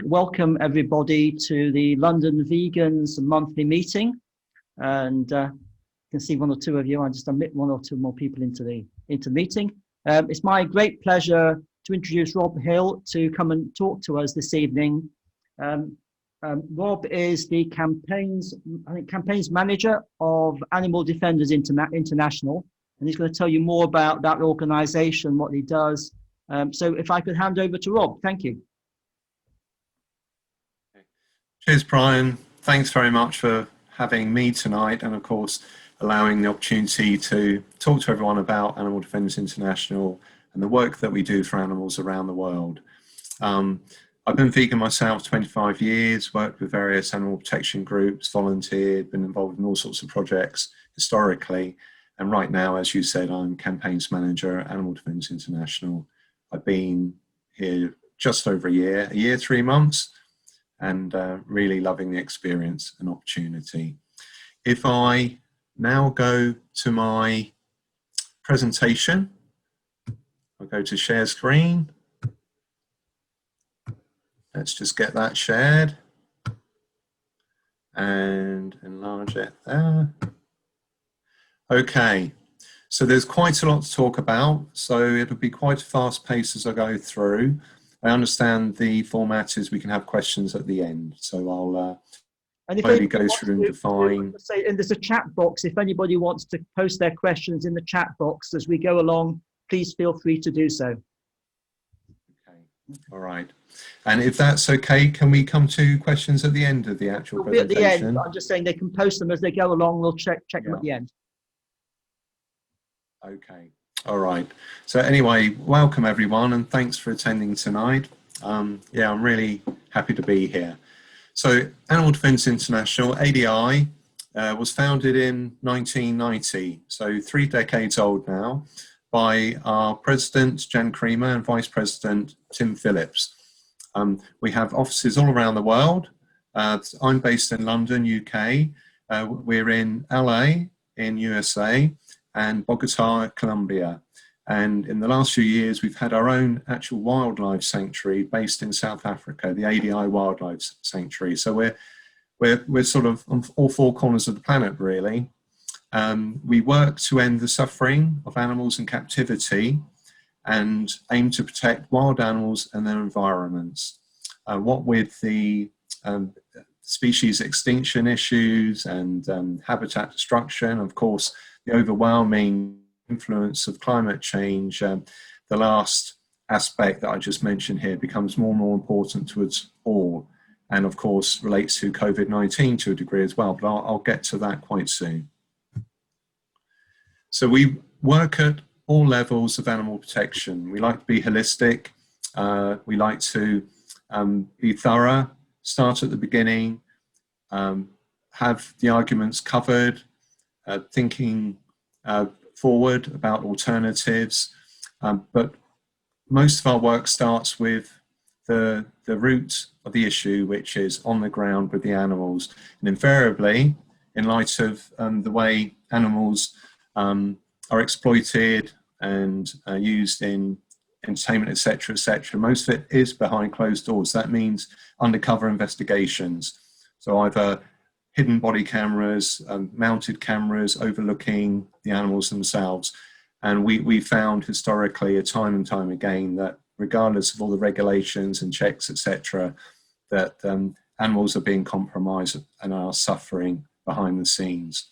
welcome everybody to the London Vegans monthly meeting. And you can see one or two of you. I just admit one or two more people into the meeting. It's my great pleasure to introduce Rob Hill to come and talk to us this evening. Rob is the campaigns manager of Animal Defenders International, and he's going to tell you more about that organisation, what he does. So if I could hand over to Rob, thank you. Cheers, Brian. Thanks very much for having me tonight, and of course allowing the opportunity to talk to everyone about Animal Defenders International and the work that we do for animals around the world. I've been vegan myself 25 years, worked with various animal protection groups, volunteered, been involved in all sorts of projects historically, and right now, as you said, I'm campaigns manager at Animal Defenders International. I've been here just over a year, 3 months, and really loving the experience and opportunity. If I now go to my presentation, I'll go to share screen. Let's just get that shared and enlarge it there. Okay, so there's quite a lot to talk about, so it'll be quite a fast pace as I go through. I understand the format is we can have questions at the end, so I'll slowly go through and define. And there's a chat box. If anybody wants to post their questions in the chat box as we go along, please feel free to do so. Okay, all right. And if that's okay, can we come to questions at the end of the actual presentation? At the end. I'm just saying they can post them as they go along. We'll check them at the end. Okay. All right. So anyway, welcome everyone, and thanks for attending tonight. Yeah, I'm really happy to be here. So Animal Defenders International, ADI, was founded in 1990, so 3 decades old now, by our president, Jan Creamer, and vice president, Tim Phillips. We have offices all around the world. I'm based in London, UK. We're in LA, in USA, and Bogota, Colombia. And in the last few years, we've had our own actual wildlife sanctuary based in South Africa, the ADI Wildlife Sanctuary. So we're sort of on all 4 corners of the planet, really. We work to end the suffering of animals in captivity and aim to protect wild animals and their environments. What with the species extinction issues and habitat destruction, of course, the overwhelming influence of climate change, the last aspect that I just mentioned here becomes more and more important to us all, and of course relates to COVID-19 to a degree as well, but I'll get to that quite soon. So we work at all levels of animal protection. We like to be holistic, we like to be thorough, start at the beginning, have the arguments covered, thinking forward about alternatives, but most of our work starts with the root of the issue, which is on the ground with the animals. And invariably, in light of the way animals are exploited and used in entertainment, etc., etc., most of it is behind closed doors. That means undercover investigations. So either hidden body cameras, mounted cameras overlooking the animals themselves. And we found historically, time and time again, that regardless of all the regulations and checks, etc., that animals are being compromised and are suffering behind the scenes.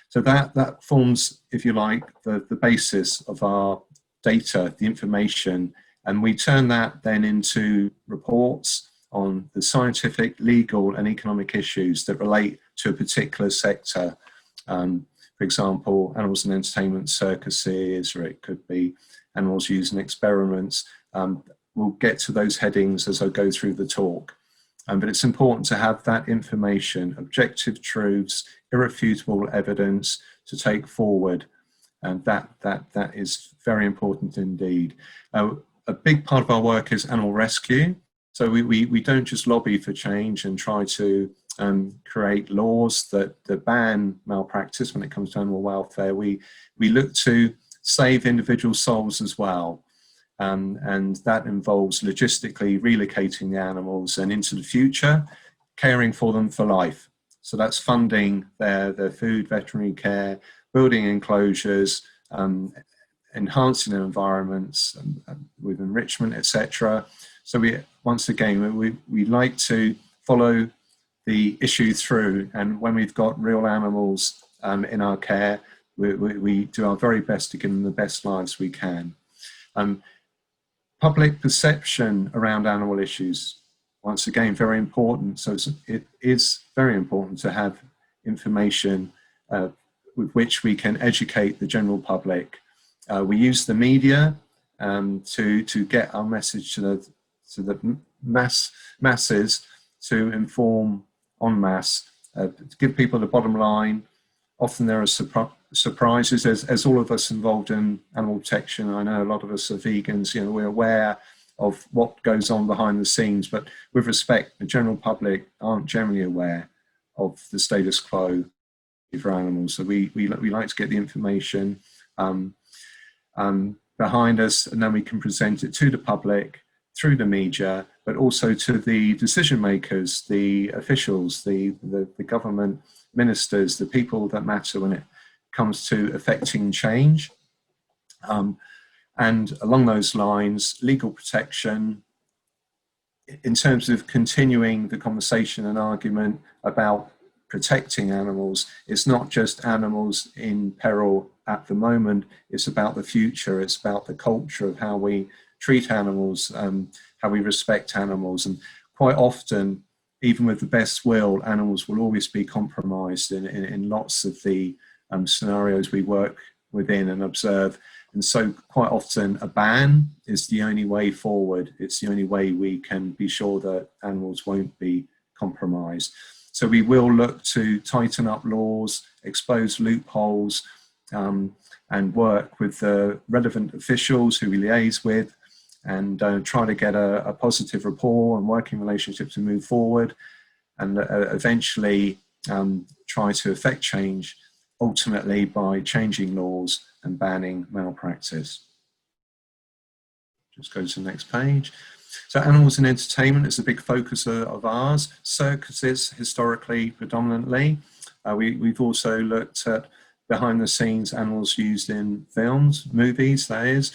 So that forms, if you like, the basis of our data, the information, and we turn that then into reports on the scientific, legal, and economic issues that relate to a particular sector. For example, animals in entertainment, circuses, or it could be animals used in experiments. We'll get to those headings as I go through the talk. But it's important to have that information, objective truths, irrefutable evidence to take forward. And that is very important indeed. A big part of our work is animal rescue. So we don't just lobby for change and try to create laws that ban malpractice when it comes to animal welfare. We look to save individual souls as well. and that involves logistically relocating the animals and into the future, caring for them for life. So that's funding their food, veterinary care, building enclosures, enhancing their environments with enrichment, etc. So once again, we like to follow the issue through, and when we've got real animals in our care, we do our very best to give them the best lives we can. Public perception around animal issues, once again, very important. So it is very important to have information with which we can educate the general public. We use the media to get our message to the masses, to inform en masse, to give people the bottom line. Often there are surprises, as all of us involved in animal protection. I know a lot of us are vegans, we're aware of what goes on behind the scenes, but with respect, the general public aren't generally aware of the status quo for animals. So we like to get the information behind us, and then we can present it to the public through the media, but also to the decision makers, the officials, the government ministers, the people that matter when it comes to affecting change. And along those lines, legal protection, in terms of continuing the conversation and argument about protecting animals, it's not just animals in peril at the moment, it's about the future, it's about the culture of how we treat animals, how we respect animals. And quite often, even with the best will, animals will always be compromised in lots of the scenarios we work within and observe. And so quite often a ban is the only way forward. It's the only way we can be sure that animals won't be compromised. So we will look to tighten up laws, expose loopholes, and work with the relevant officials who we liaise with, and try to get a positive rapport and working relationship to move forward, and eventually try to affect change, ultimately by changing laws and banning malpractice. Just go to the next page. So animals in entertainment is a big focus of ours. Circuses, historically, predominantly. We've also looked at behind the scenes animals used in films, movies, that is,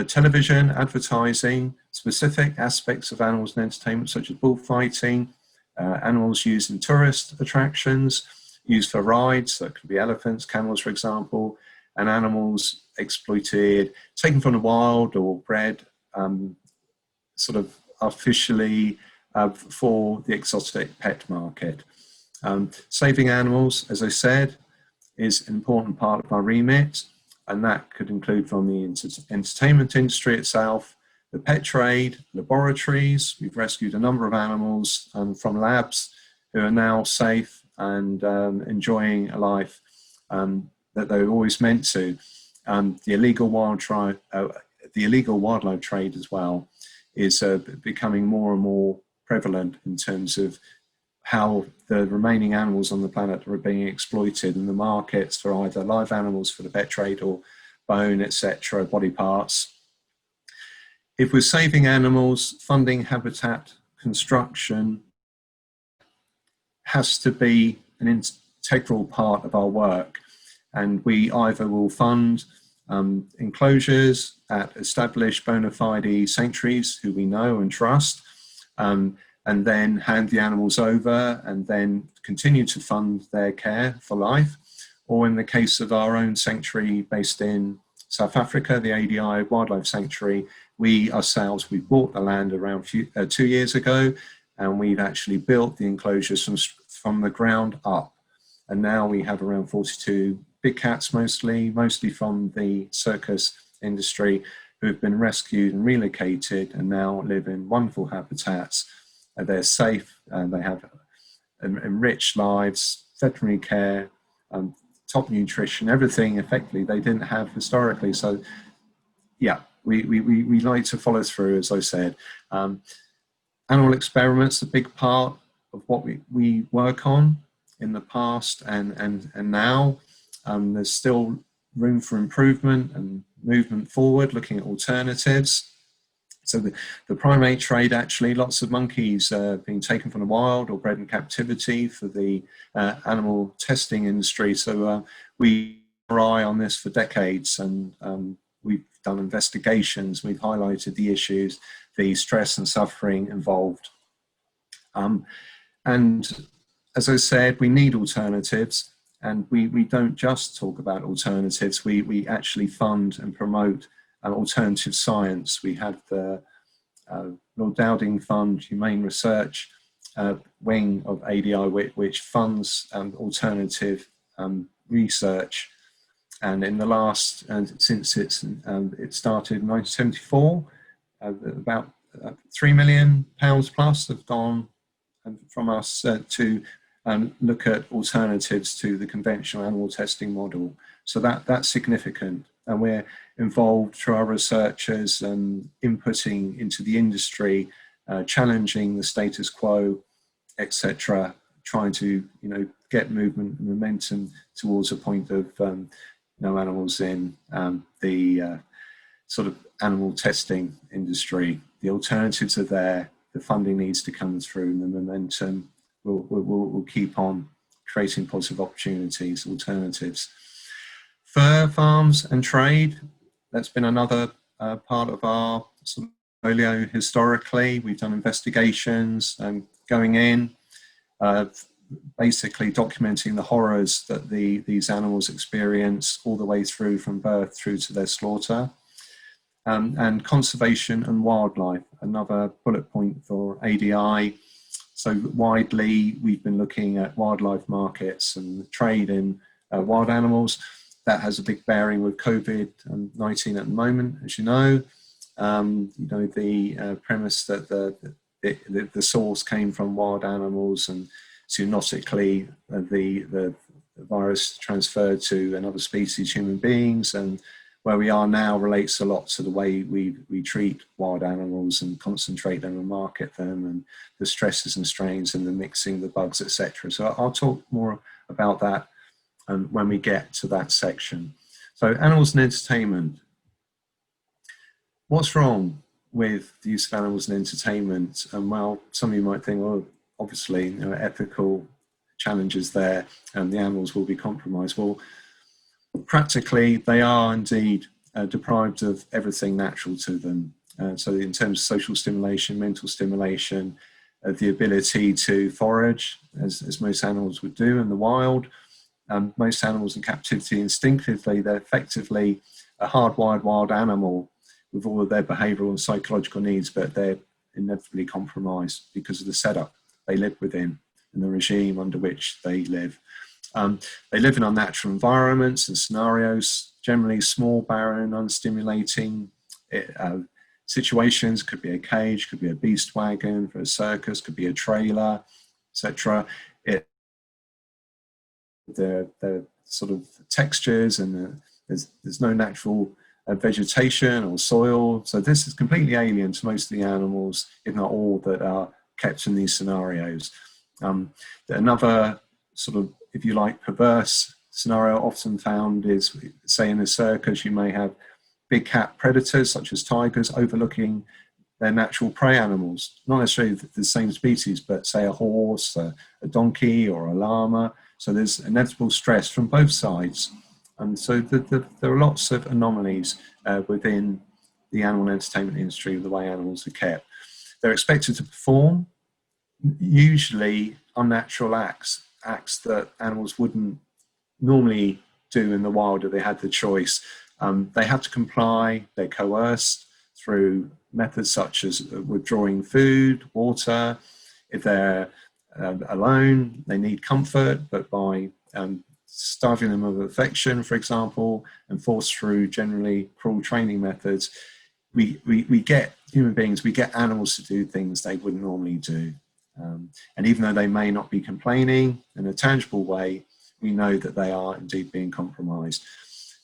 television, advertising, specific aspects of animals in entertainment, such as bullfighting, animals used in tourist attractions, used for rides, that could be elephants, camels, for example, and animals exploited, taken from the wild or bred sort of artificially for the exotic pet market. Saving animals, as I said, is an important part of our remit, and that could include from the entertainment industry itself, the pet trade, laboratories. We've rescued a number of animals from labs who are now safe and enjoying a life that they were always meant to. The illegal wildlife trade as well is becoming more and more prevalent in terms of how the remaining animals on the planet are being exploited in the markets for either live animals for the pet trade or bone, etc., body parts. If we're saving animals, funding habitat construction has to be an integral part of our work, and we either will fund enclosures at established bona fide sanctuaries who we know and trust, and then hand the animals over and then continue to fund their care for life. Or in the case of our own sanctuary based in South Africa, the ADI Wildlife Sanctuary, we ourselves, we bought the land around 2 years ago, and we've actually built the enclosures from the ground up. And now we have around 42 big cats, mostly from the circus industry, who have been rescued and relocated and now live in wonderful habitats. They're safe, they have enriched lives, veterinary care, top nutrition, everything effectively they didn't have historically. So yeah, we like to follow through, as I said. Animal experiments, a big part of what we work on in the past and now. There's still room for improvement and movement forward, looking at alternatives. So the primate trade, actually, lots of monkeys being taken from the wild or bred in captivity for the animal testing industry. So we have our eye on this for decades, and we've done investigations, we've highlighted the issues, the stress and suffering involved. And as I said, we need alternatives, and we don't just talk about alternatives, we actually fund and promote alternative science. We have the Lord Dowding Fund Humane Research wing of ADI, which funds alternative research. And in the last, since it started in 1974, about £3 million plus have gone from us to look at alternatives to the conventional animal testing model. So that's significant. And we're involved through our researchers and inputting into the industry, challenging the status quo, etc., trying to get movement and momentum towards a point of no animals in the sort of animal testing industry. The alternatives are there, the funding needs to come through, and the momentum will keep on creating positive opportunities, alternatives. Fur farms and trade, that's been another part of our sort of portfolio historically. We've done investigations going in, basically documenting the horrors that these animals experience all the way through from birth through to their slaughter. And conservation and wildlife, another bullet point for ADI. So widely, we've been looking at wildlife markets and trade in wild animals. That has a big bearing with COVID-19 at the moment, as you know. The premise that the source came from wild animals, and zoonotically the virus transferred to another species, human beings, and where we are now relates a lot to the way we treat wild animals and concentrate them and market them, and the stresses and strains and the mixing, the bugs, etc. So I'll talk more about that when we get to that section. So animals and entertainment. What's wrong with the use of animals in entertainment? Well, some of you might think, well, obviously, ethical challenges there, and the animals will be compromised. Well, practically, they are indeed deprived of everything natural to them. So in terms of social stimulation, mental stimulation, the ability to forage, as most animals would do in the wild. Most animals in captivity instinctively, they're effectively a hardwired wild animal with all of their behavioural and psychological needs, but they're inevitably compromised because of the setup they live within and the regime under which they live. They live in unnatural environments and scenarios, generally small, barren, unstimulating situations. Could be a cage, could be a beast wagon for a circus, could be a trailer, etc. The sort of textures, and there's no natural vegetation or soil. So this is completely alien to most of the animals, if not all, that are kept in these scenarios. Another sort of, if you like, perverse scenario often found is, say in a circus, you may have big cat predators such as tigers overlooking their natural prey animals, not necessarily the same species, but say a horse, a donkey, or a llama. So there's inevitable stress from both sides. And so there are lots of anomalies within the animal entertainment industry, the way animals are kept. They're expected to perform usually unnatural acts that animals wouldn't normally do in the wild if they had the choice. They have to comply, they're coerced through methods such as withdrawing food, water. If they're alone, they need comfort, but by starving them of affection, for example, and forced through generally cruel training methods, we get human beings, we get animals to do things they wouldn't normally do. And even though they may not be complaining in a tangible way, we know that they are indeed being compromised.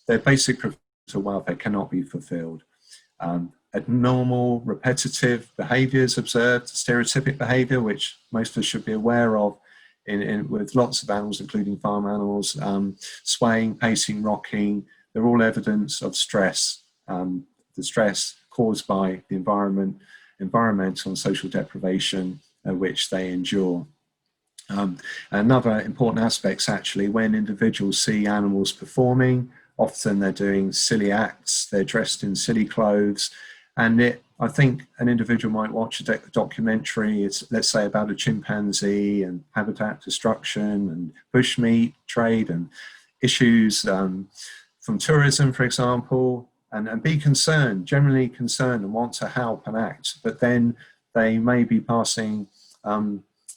Their basic professional welfare cannot be fulfilled. Abnormal, repetitive behaviours observed, stereotypic behaviour, which most of us should be aware of with lots of animals, including farm animals, swaying, pacing, rocking, they're all evidence of stress. The stress caused by the environmental and social deprivation which they endure. Another important aspect is actually when individuals see animals performing, often they're doing silly acts, they're dressed in silly clothes, and I think an individual might watch a documentary, let's say about a chimpanzee and habitat destruction and bushmeat trade and issues from tourism, for example, and be concerned, generally concerned, and want to help and act, but then they may be passing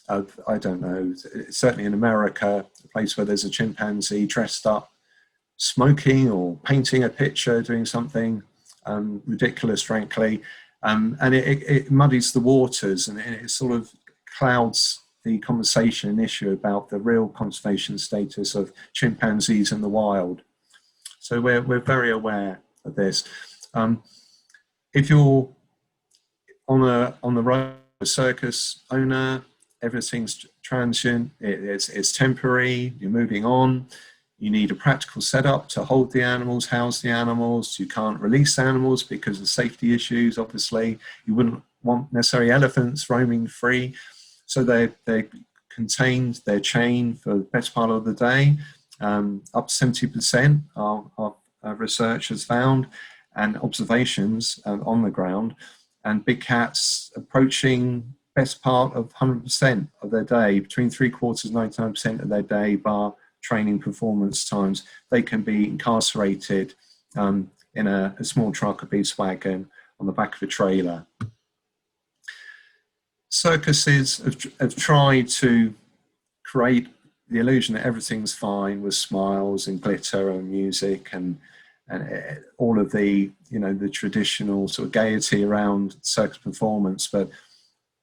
I don't know, certainly in America, a place where there's a chimpanzee dressed up, smoking or painting a picture, doing something ridiculous, frankly, and it muddies the waters, and it sort of clouds the conversation and issue about the real conservation status of chimpanzees in the wild. So we're very aware of this. If you're on the road, a circus owner, everything's transient, it's temporary, you're moving on, you need a practical setup to hold the animals, house the animals, you can't release animals because of safety issues, obviously. You wouldn't want necessarily elephants roaming free, so they're contained, they're chained for the best part of the day, up to 70% our research has found, and observations on the ground, and big cats approaching best part of 100% of their day, between 3/4 and 99% of their day, bar training performance times. They can be incarcerated in a small truck, a beast wagon, on the back of a trailer. Circuses have tried to create the illusion that everything's fine with smiles and glitter and music and all of the, the traditional sort of gaiety around circus performance, but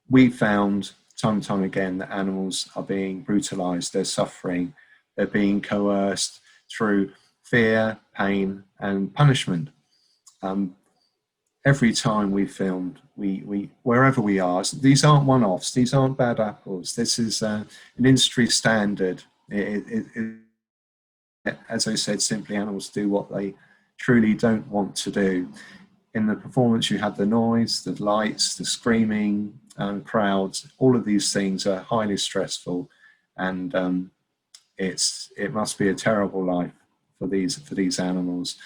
we found time and time again that animals are being brutalized, they're suffering, they're being coerced through fear, pain, and punishment. Every time we filmed, we wherever we are, these aren't one-offs, these aren't bad apples, this is an industry standard. As I said, simply animals do what they truly don't want to do. In the performance, you have the noise, the lights, the screaming, crowds. All of these things are highly stressful, and it must be a terrible life for these animals.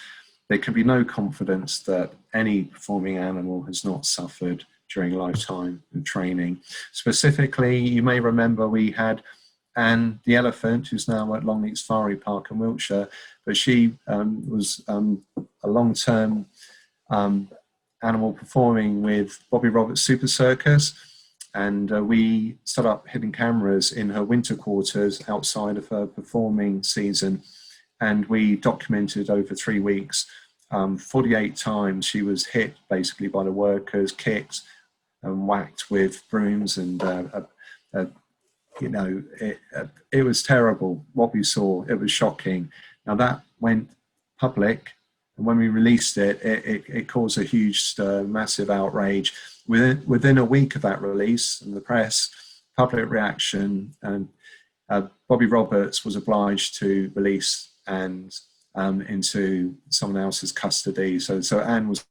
There can be no confidence that any performing animal has not suffered during a lifetime of training. Specifically, you may remember we had Anne the elephant, who's now at Longleat Safari Park in Wiltshire, but she was a long-term animal performing with Bobby Roberts Super Circus, and we set up hidden cameras in her winter quarters outside of her performing season, and we documented over 3 weeks 48 times she was hit basically by the workers, kicked and whacked with brooms, and it was terrible what we saw. It was shocking. Now that went public, and when we released it, it caused a huge stir, massive outrage. Within a week of that release, and the press, public reaction, and Bobby Roberts was obliged to release Anne into someone else's custody. So Anne was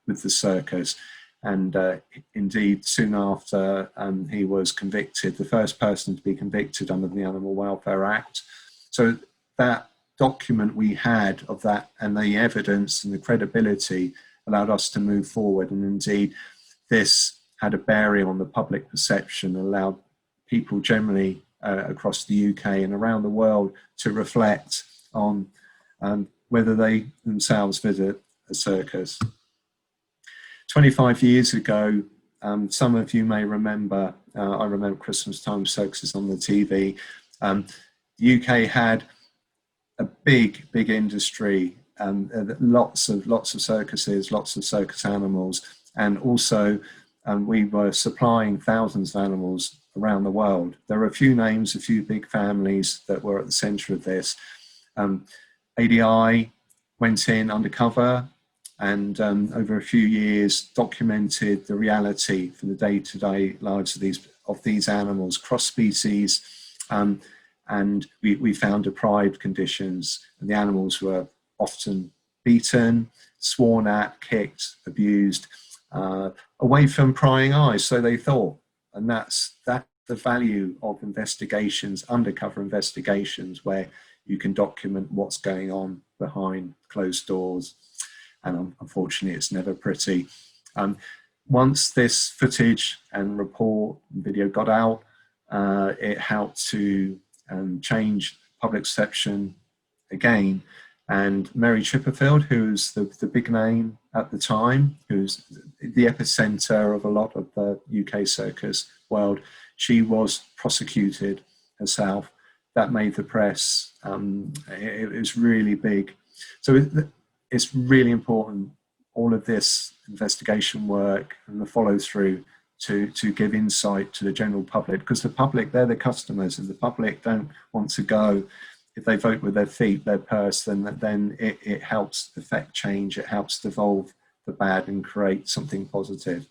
with the circus, and indeed soon after he was convicted, the first person to be convicted under the Animal Welfare Act. So that document we had of that, and the evidence and the credibility, allowed us to move forward, and indeed this had a bearing on the public perception, allowed people generally across the UK and around the world to reflect on whether they themselves visit a circus. 25 years ago, some of you may remember, I remember Christmas time circuses on the TV. The UK had a big industry, lots of circuses, lots of circus animals, and also we were supplying thousands of animals around the world. There were a few names, a few big families that were at the centre of this. ADI went in undercover and over a few years documented the reality for the day-to-day lives of these animals, cross-species, and we found deprived conditions, and the animals were often beaten, sworn at, kicked, abused, away from prying eyes, so they thought. And that's the value of investigations, undercover investigations, where you can document what's going on behind closed doors. And unfortunately, it's never pretty. Once this footage and report and video got out, it helped to change public perception again. And Mary Chipperfield, who's the big name at the time, who's the epicenter of a lot of the UK circus world, she was prosecuted herself. That made the press. It was really big. So it's really important, all of this investigation work and the follow through to give insight to the general public, because the public, they're the customers, and the public don't want to go. If they vote with their feet, their purse, then it helps affect change. It helps devolve the bad and create something positive.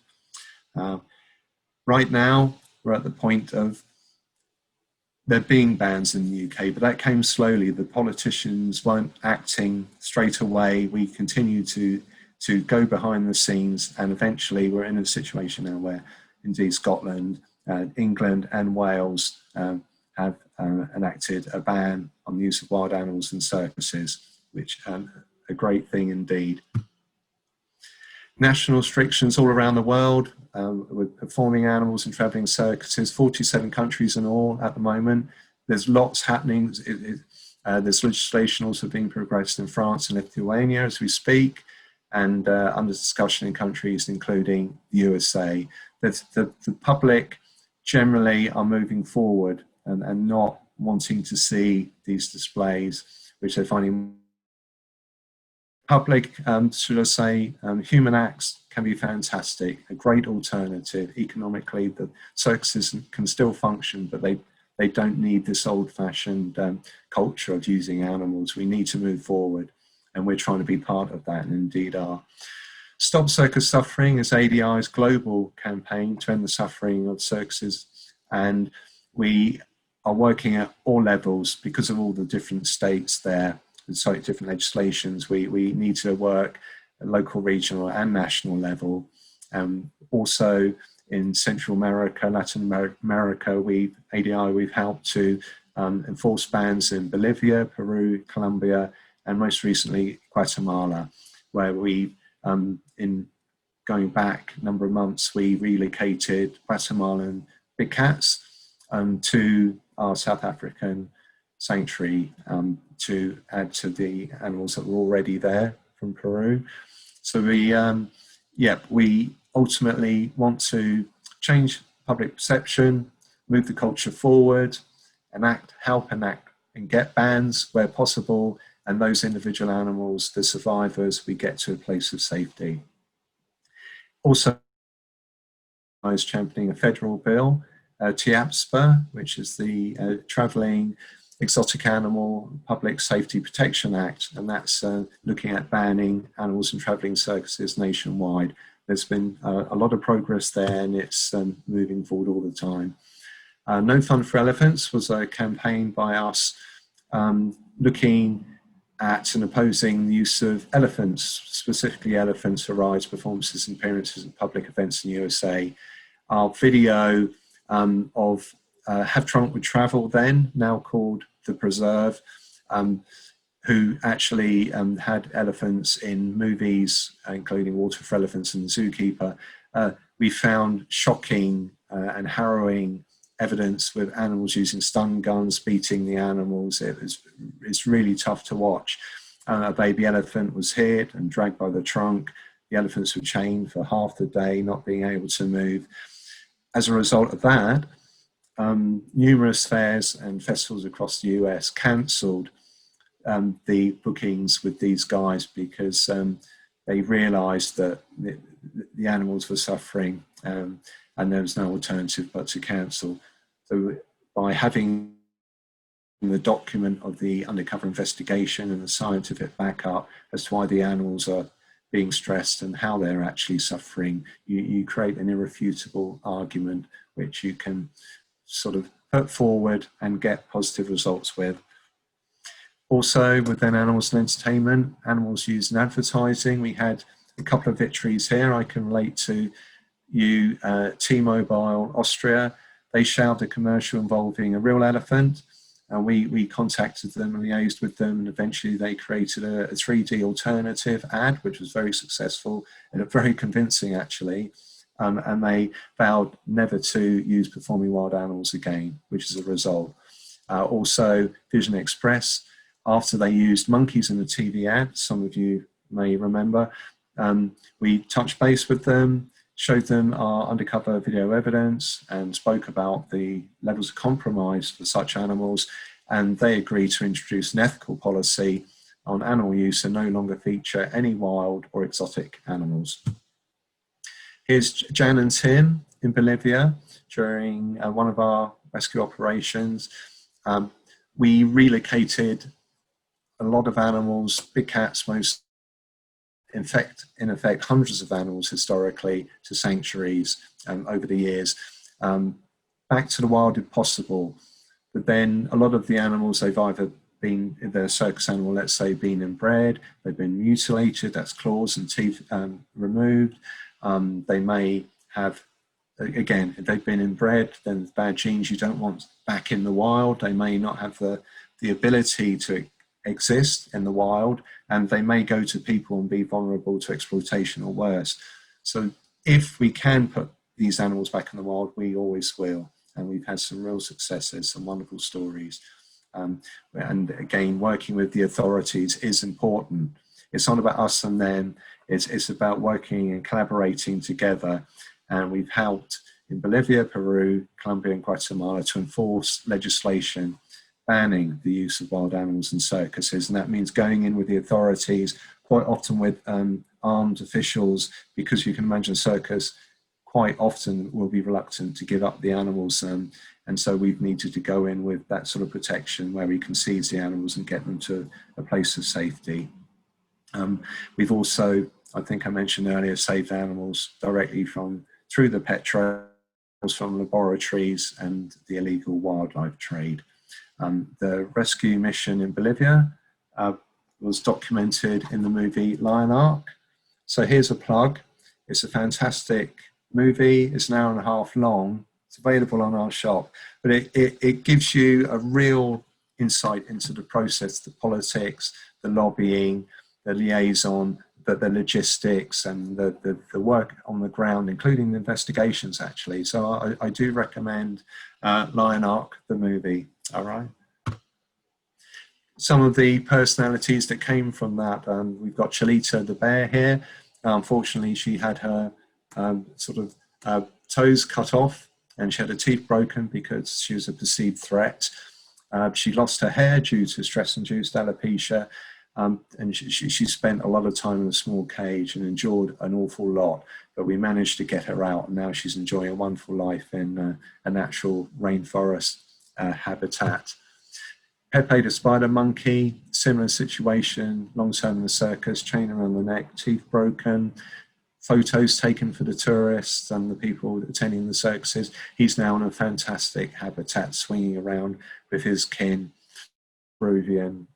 Right now, we're at the point of there being bans in the UK, but that came slowly. The politicians weren't acting straight away. We continue to go behind the scenes, and eventually we're in a situation now where indeed Scotland, England and Wales have enacted a ban on the use of wild animals in circuses, which a great thing indeed. National restrictions all around the world with performing animals and travelling circuses, 47 countries in all at the moment. There's lots happening. There's legislation also being progressed in France and Lithuania as we speak, and under discussion in countries including the USA. The public generally are moving forward and not wanting to see these displays, which they're finding public, should I say, human acts can be fantastic, a great alternative. Economically, the circuses can still function, but they don't need this old-fashioned culture of using animals. We need to move forward, and we're trying to be part of that, and indeed are. Stop Circus Suffering is ADI's global campaign to end the suffering of circuses, and we are working at all levels because of all the different states there, and so different legislations. We need to work at local, regional and national level. Also in Central America, Latin America, ADI, we've helped to enforce bans in Bolivia, Peru, Colombia, and most recently Guatemala, where we, in going back a number of months, we relocated Guatemalan big cats to our South African sanctuary to add to the animals that were already there from Peru. So we ultimately want to change public perception, move the culture forward, help enact and get bans where possible, and those individual animals, the survivors, we get to a place of safety. Also, I was championing a federal bill, TIAPSPA, which is the Travelling Exotic Animal Public Safety Protection Act, and that's looking at banning animals and travelling circuses nationwide. There's been a lot of progress there, and it's moving forward all the time. No Fun for Elephants was a campaign by us looking at and opposing the use of elephants, specifically elephants for rides, performances and appearances at public events in the USA. Our video of Have Trunk Would Travel then, now called The Preserve, who actually had elephants in movies, including Water for Elephants and Zookeeper. We found shocking and harrowing evidence with animals using stun guns, beating the animals. It's really tough to watch. A baby elephant was hit and dragged by the trunk. The elephants were chained for half the day, not being able to move. As a result of that, numerous fairs and festivals across the US cancelled the bookings with these guys because they realised that the animals were suffering and there was no alternative but to cancel. So by having the document of the undercover investigation and the scientific backup as to why the animals are being stressed and how they're actually suffering, you create an irrefutable argument which you can sort of put forward and get positive results with. Also, within animals and entertainment, animals used in advertising, we had a couple of victories here. I can relate to you, T-Mobile Austria. They shelled a commercial involving a real elephant, and we contacted them and liaised with them, and eventually they created a 3D alternative ad, which was very successful and very convincing, actually. And they vowed never to use performing wild animals again, which is a result. Also, Vision Express, after they used monkeys in the TV ad, some of you may remember, we touched base with them, showed them our undercover video evidence, and spoke about the levels of compromise for such animals, and they agreed to introduce an ethical policy on animal use and no longer feature any wild or exotic animals. Here's Jan and Tim in Bolivia during one of our rescue operations. We relocated a lot of animals, big cats, most, in effect, hundreds of animals historically, to sanctuaries over the years, back to the wild if possible. But then a lot of the animals, they've either been, the circus animal, let's say, been inbred, they've been mutilated, that's claws and teeth removed. They may have, again, if they've been inbred, then bad genes you don't want back in the wild. They may not have the ability to exist in the wild, and they may go to people and be vulnerable to exploitation or worse. So if we can put these animals back in the wild, we always will. And we've had some real successes, some wonderful stories. And again, working with the authorities is important. It's not about us and them. It's about working and collaborating together. And we've helped in Bolivia, Peru, Colombia, and Guatemala to enforce legislation banning the use of wild animals in circuses. And that means going in with the authorities, quite often with armed officials, because you can imagine a circus quite often will be reluctant to give up the animals. And so we've needed to go in with that sort of protection where we can seize the animals and get them to a place of safety. We've also, I think I mentioned earlier, saved animals directly through the pet trails from laboratories and the illegal wildlife trade. The rescue mission in Bolivia was documented in the movie Lion Arc. So here's a plug. It's a fantastic movie. It's an hour and a half long. It's available on our shop, but it gives you a real insight into the process, the politics, the lobbying, the liaison, the logistics, and the work on the ground, including the investigations, actually. So I do recommend Lion Arc, the movie. All right. Some of the personalities that came from that, we've got Chilita the bear here. Unfortunately, she had her toes cut off, and she had her teeth broken because she was a perceived threat. She lost her hair due to stress-induced alopecia, and she spent a lot of time in a small cage and endured an awful lot, but we managed to get her out, and now she's enjoying a wonderful life in a natural rainforest habitat. Pepe the spider monkey, similar situation, long-term in the circus, chain around the neck, teeth broken, photos taken for the tourists and the people attending the circuses. He's now in a fantastic habitat, swinging around with his kin, Peruvian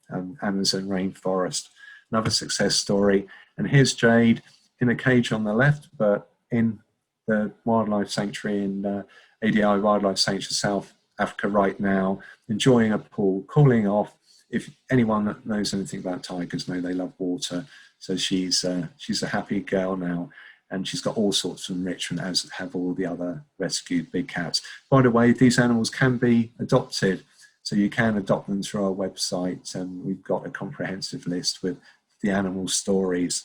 Amazon rainforest. Another success story. And here's Jade in a cage on the left, but in the wildlife sanctuary in ADI Wildlife Sanctuary, South Africa right now, enjoying a pool, cooling off. If anyone that knows anything about tigers know they love water. So she's a happy girl now, and she's got all sorts of enrichment, as have all the other rescued big cats. By the way, these animals can be adopted. So you can adopt them through our website, and we've got a comprehensive list with the animal stories.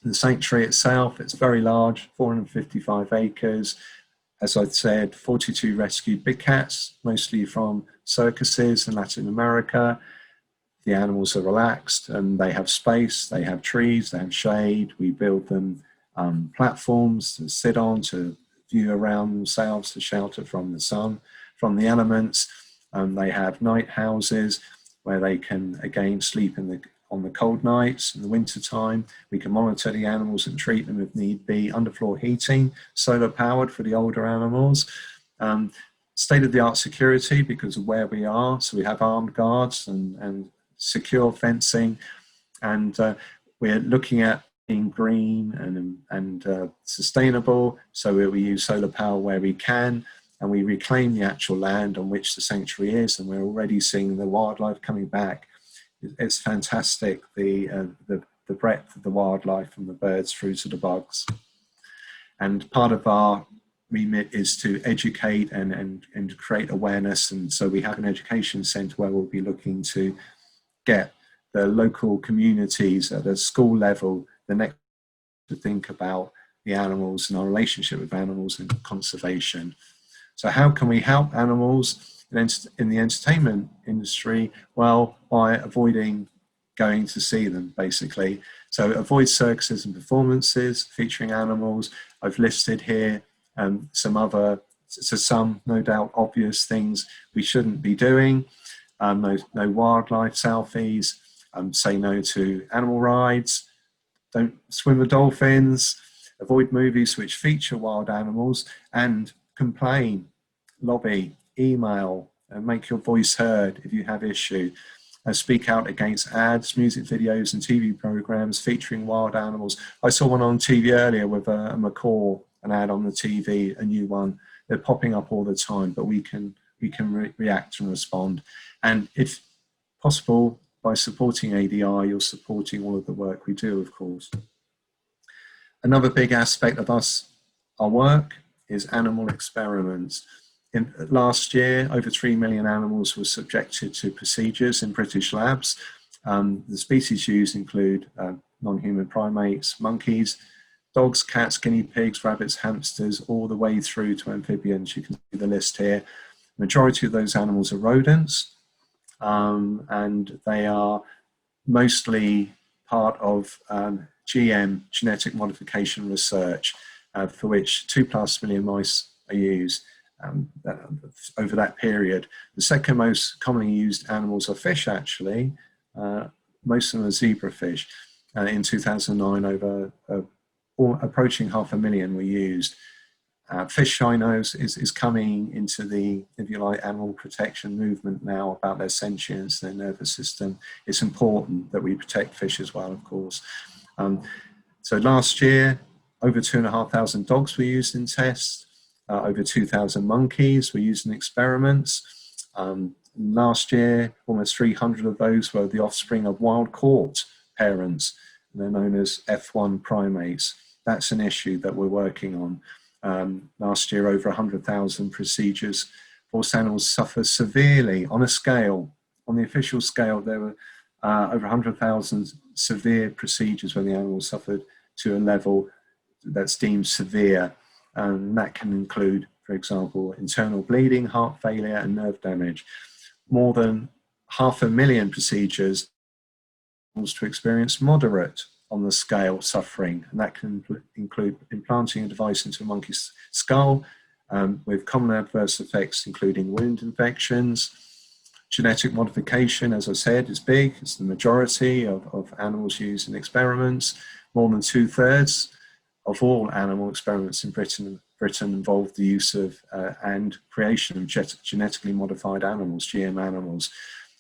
The sanctuary itself, it's very large, 455 acres. As I said, 42 rescued big cats, mostly from circuses in Latin America. The animals are relaxed and they have space, they have trees, they have shade. We build them platforms to sit on, to view around themselves, to shelter from the sun, from the elements. They have night houses where they can, again, sleep on the cold nights. In the winter time, we can monitor the animals and treat them if need be. Underfloor heating, solar powered for the older animals. state-of-the-art security because of where we are. So we have armed guards and secure fencing, and we're looking at being green and sustainable. So we use solar power where we can, and we reclaim the actual land on which the sanctuary is, and we're already seeing the wildlife coming back. It's fantastic, the breadth of the wildlife, from the birds through to the bugs. And part of our remit is to educate and create awareness, and so we have an education centre where we'll be looking to get the local communities at a school level the next to think about the animals and our relationship with animals and conservation. So how can we help animals in the entertainment industry? Well, by avoiding going to see them, basically. So avoid circuses and performances featuring animals. I've listed here some no doubt obvious things we shouldn't be doing. No wildlife selfies. Say no to animal rides. Don't swim with dolphins. Avoid movies which feature wild animals, and complain, lobby, email, and make your voice heard if you have issue. Speak out against ads, music videos, and TV programs featuring wild animals. I saw one on TV earlier with a macaw, an ad on the TV, a new one. They're popping up all the time, but we can react and respond. And if possible, by supporting ADI, you're supporting all of the work we do, of course. Another big aspect of our work is animal experiments. Last year, over 3 million animals were subjected to procedures in British labs. The species used include non-human primates, monkeys, dogs, cats, guinea pigs, rabbits, hamsters, all the way through to amphibians. You can see the list here. The majority of those animals are rodents, and they are mostly part of GM, genetic modification research, for which 2+ million mice are used. Over that period. The second most commonly used animals are fish, actually. Most of them are zebrafish. In 2009, approaching 500,000 were used. Fish rhinos is coming into the, if you like, animal protection movement now about their sentience, their nervous system. It's important that we protect fish as well, of course. So last year, over 2,500 dogs were used in tests. Over 2,000 monkeys were used in experiments. Last year, almost 300 of those were the offspring of wild-caught parents. They're known as F1 primates. That's an issue that we're working on. Last year, over 100,000 procedures forced animals suffer severely on a scale. On the official scale, there were over 100,000 severe procedures when the animals suffered to a level that's deemed severe. And that can include, for example, internal bleeding, heart failure, and nerve damage. More than 500,000 procedures to experience moderate on the scale suffering, and that can include implanting a device into a monkey's skull with common adverse effects, including wound infections. Genetic modification, as I said, is big. It's the majority of animals used in experiments. More than 2/3 of all animal experiments in Britain involve the use of and creation of genetically modified animals, GM animals.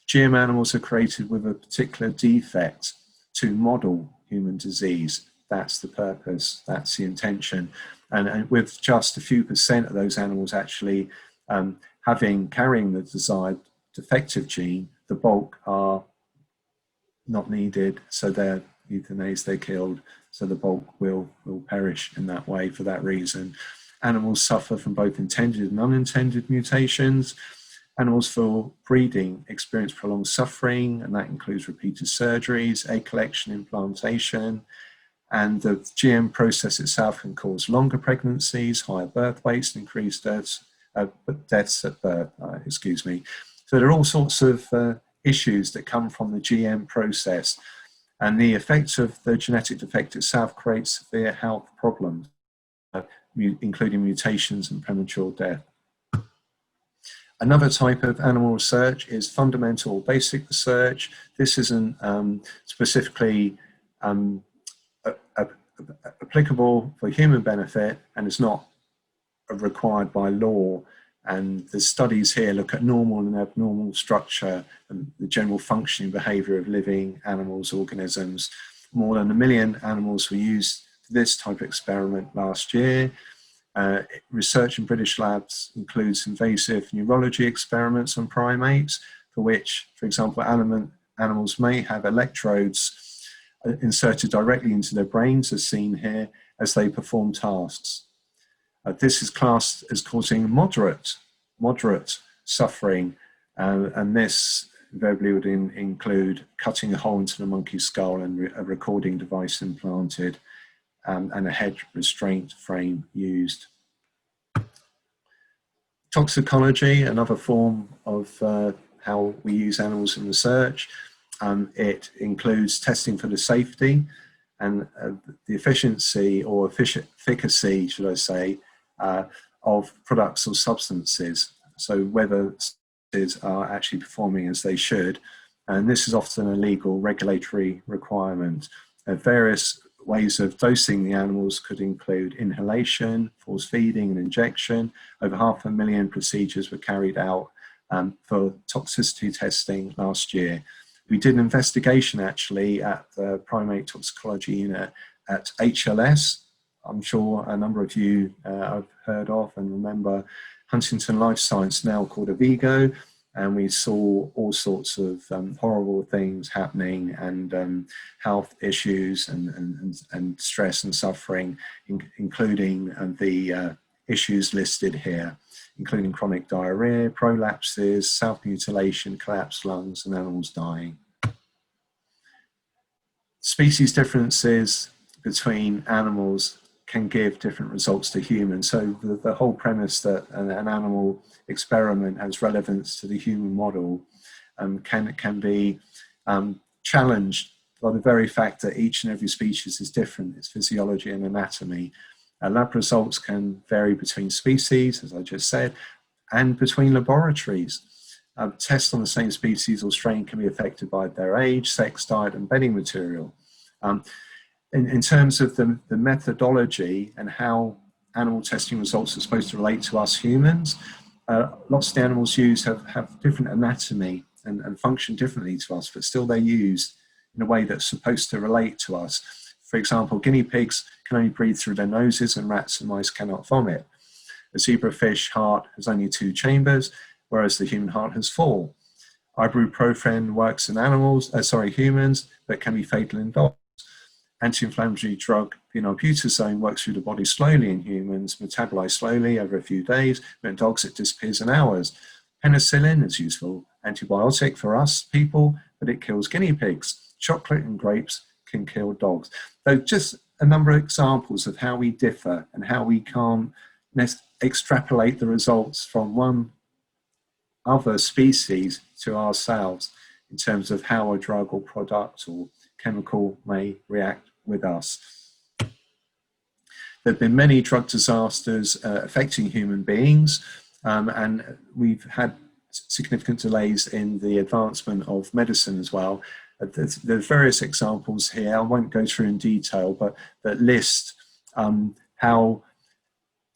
GM animals are created with a particular defect to model human disease. That's the purpose, that's the intention. And with just a few % of those animals actually carrying the desired defective gene, the bulk are not needed, so they're euthanized, they're killed. So the bulk will perish in that way for that reason. Animals suffer from both intended and unintended mutations. Animals for breeding experience prolonged suffering, and that includes repeated surgeries, egg collection, implantation, and the GM process itself can cause longer pregnancies, higher birth weights, and increased deaths at birth, So there are all sorts of issues that come from the GM process. And the effect of the genetic defect itself creates severe health problems, including mutations and premature death. Another type of animal research is fundamental or basic research. This isn't specifically applicable for human benefit, and is not required by law. And the studies here look at normal and abnormal structure and the general functioning behavior of living animals, organisms. More than 1 million animals were used for this type of experiment last year. Research in British labs includes invasive neurology experiments on primates, for which, for example, animals may have electrodes inserted directly into their brains, as seen here, as they perform tasks. This is classed as causing moderate suffering, and this invariably would include cutting a hole into the monkey's skull and a recording device implanted, and a head restraint frame used. Toxicology, another form of how we use animals in research. It includes testing for the safety and the efficiency or efficacy, should I say, of products or substances. So whether substances are actually performing as they should, and this is often a legal regulatory requirement. Various ways of dosing the animals could include inhalation, force feeding and injection. Over 500,000 procedures were carried out for toxicity testing last year. We did an investigation actually at the primate toxicology unit at HLS. I'm sure a number of you have heard of and remember Huntington Life Science, now called Avigo, and we saw all sorts of horrible things happening, and health issues and stress and suffering, including the issues listed here, including chronic diarrhea, prolapses, self-mutilation, collapsed lungs, and animals dying. Species differences between animals can give different results to humans. So the whole premise that an animal experiment has relevance to the human model can be challenged by the very fact that each and every species is different, its physiology and anatomy. Lab results can vary between species, as I just said, and between laboratories. Tests on the same species or strain can be affected by their age, sex, diet, and bedding material. In terms of the methodology and how animal testing results are supposed to relate to us humans, lots of the animals used have different anatomy and function differently to us, but still they're used in a way that's supposed to relate to us. For example, guinea pigs can only breathe through their noses, and rats and mice cannot vomit. A zebrafish heart has only 2 chambers, whereas the human heart has 4. Ibuprofen works in humans, but can be fatal in dogs. Anti-inflammatory drug phenylbutazone works through the body slowly in humans, metabolized slowly over a few days, but in dogs it disappears in hours. Penicillin is a useful antibiotic for us people, but it kills guinea pigs. Chocolate and grapes can kill dogs. So just a number of examples of how we differ and how we can't extrapolate the results from one other species to ourselves in terms of how a drug or product or chemical may react with us. There have been many drug disasters affecting human beings, and we've had significant delays in the advancement of medicine as well. There's various examples here. I won't go through in detail, but that list how